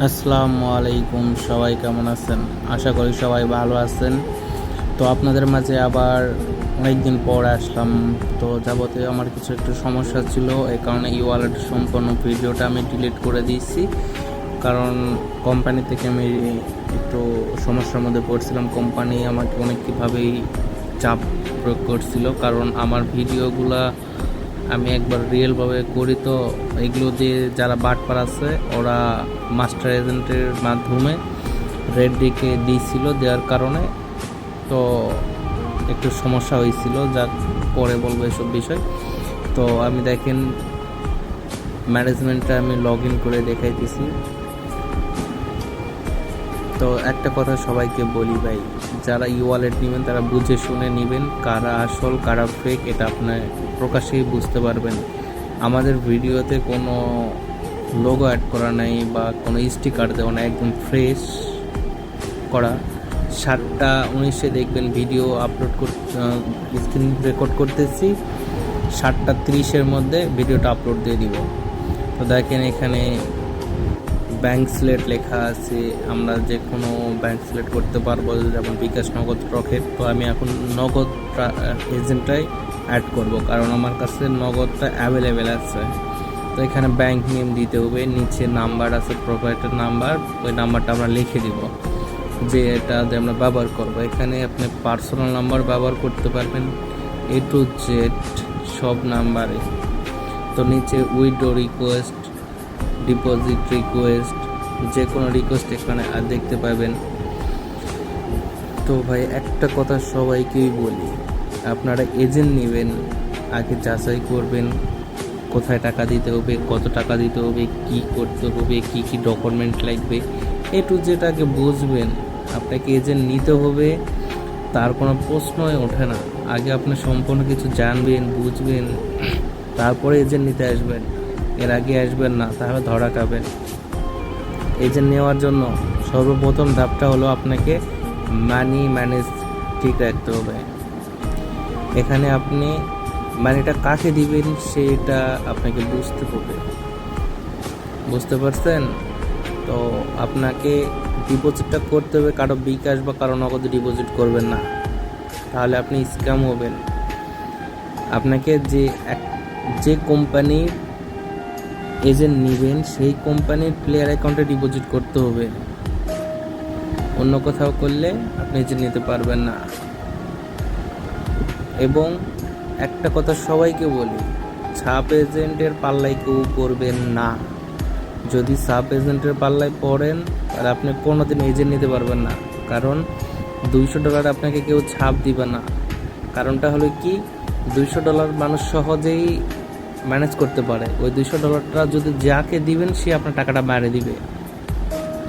আসসালামু আলাইকুম, সবাই কেমন আছেন? আশা করি সবাই ভালো আছেন। তো আপনাদের মাঝে আবার অনেকদিন পর আসলাম। তো যাবতীয় আমার কিছু একটু সমস্যা ছিল, এই কারণে ই ওয়ালেট সম্পূর্ণ ভিডিওটা আমি ডিলিট করে দিয়েছি। কারণ কোম্পানি থেকে আমি একটু সমস্যার মধ্যে পড়ছিলাম। কোম্পানি আমাকে অনেকভাবেই চাপ প্রয়োগ করছিল, কারণ আমার ভিডিওগুলা আমি একবার রিয়েলভাবে করি। তো এগুলো দিয়ে যারা বাটপার আছে ওরা মাস্টার এজেন্টের মাধ্যমে রেড ডিকে দিয়েছিল, দেওয়ার কারণে তো একটু সমস্যা হয়েছিল, যা পরে বলবো এসব বিষয়। তো আমি দেখেন ম্যানেজমেন্টটা আমি লগ ইন করে দেখাইতেছি। তো একটা কথা সবাইকে বলি ভাই, যারা ই ওয়ালেট নেবেন তারা বুঝে শুনে নেবেন, কারা আসল কারা ফেক এটা আপনার প্রকাশেই বুঝতে পারবেন। আমাদের ভিডিওতে কোনো লোগো অ্যাড করা নাই বা কোনো স্টিকার দেওয়া না, একদম ফ্রেশ করা। 7টা 19-এ দেখবেন ভিডিও আপলোড স্ক্রিন রেকর্ড করতেছি, 7টা 30-এর মধ্যে ভিডিওটা আপলোড দিয়ে দিব। তো দেখেন এখানে ব্যাংক সিলেক্ট লেখা আছে, আমরা যে কোনো ব্যাংক সিলেক্ট করতে পারবো, যেমন বিকাশ, নগদ, রকেট। তো আমি এখন নগদ এজেন্টটাই অ্যাড করব, কারণ আমার কাছে নগদটা অ্যাভেলেবেল আছে। তো এখানে ব্যাংক নেম দিতে হবে, নিচে নাম্বার আছে, প্রোভাইডার নাম্বার, ওই নাম্বারটা আমরা লিখে দিব যে এটা যে আমরা ব্যবহার করব। এখানে আপনি পার্সোনাল নাম্বার ব্যবহার করতে পারবেন, A to Z সব নাম্বারে। তো নিচে উইথড্র রিকোয়েস্ট, ডিপোজিট রিকোয়েস্ট, যে কোনো রিকোয়েস্ট এখানে আর দেখতে পাবেন। তো ভাই একটা কথা সবাইকেই বলি, আপনারা এজেন্ট নেবেন আগে যাচাই করবেন কোথায় টাকা দিতে হবে, কত টাকা দিতে হবে, কি করতে হবে, কি কি ডকুমেন্ট লাগবে, এ টু জেড আগে বুঝবেন। আপনাকে এজেন্ট নিতে হবে তার কোনো প্রশ্নই ওঠে না। আগে আপনি সম্পূর্ণ কিছু জানবেন, বুঝবেন, তারপরে এজেন্ট নিতে আসবেন। এর আগে আসবেন না, তাহলে ধরা খাবেন। এজেন্ট নেওয়ার জন্য সর্বপ্রথম ধাপটা হলো আপনাকে মানি ম্যানেজ ঠিক রাখতে হবে। এখানে আপনি মানিটা কাকে দিবেন সেটা আপনাকে বুঝতে হবে, বুঝতে পারছেন? তো আপনাকে ডিপোজিটটা করতে হবে, কারো বিকাশ বা কারো নগদে ডিপোজিট করবেন না, তাহলে আপনি স্ক্যাম হবেন। আপনাকে যে কোম্পানির এজেন্ট নেবেন সেই কোম্পানির প্লেয়ার অ্যাকাউন্টে ডিপোজিট করতে হবে, অন্য কোথাও করলে আপনি এজেন্ট নিতে পারবেন না। এবং একটা কথা সবাইকে বলি, সাব এজেন্টের পাল্লায় কেউ করবেন না। যদি সাব এজেন্টের পাল্লায় পড়েন তাহলে আপনি কোনোদিন এজেন্ট নিতে পারবেন না, কারণ $200 আপনাকে কেউ ছাপ দিবে না। কারণটা হলো কি, $200 মানুষ সহজেই ম্যানেজ করতে পারে। ওই $200টা যদি যাকে দিবেন সে আপনার টাকাটা বাইরে দিবে।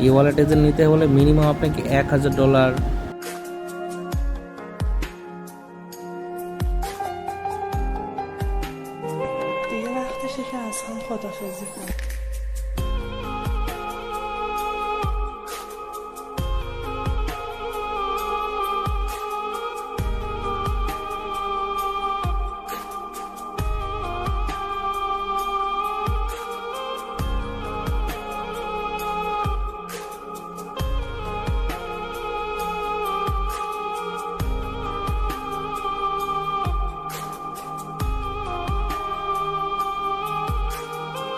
ই ওয়ালেট এজেন্ট নিতে হলে মিনিমাম আপনাকে $1000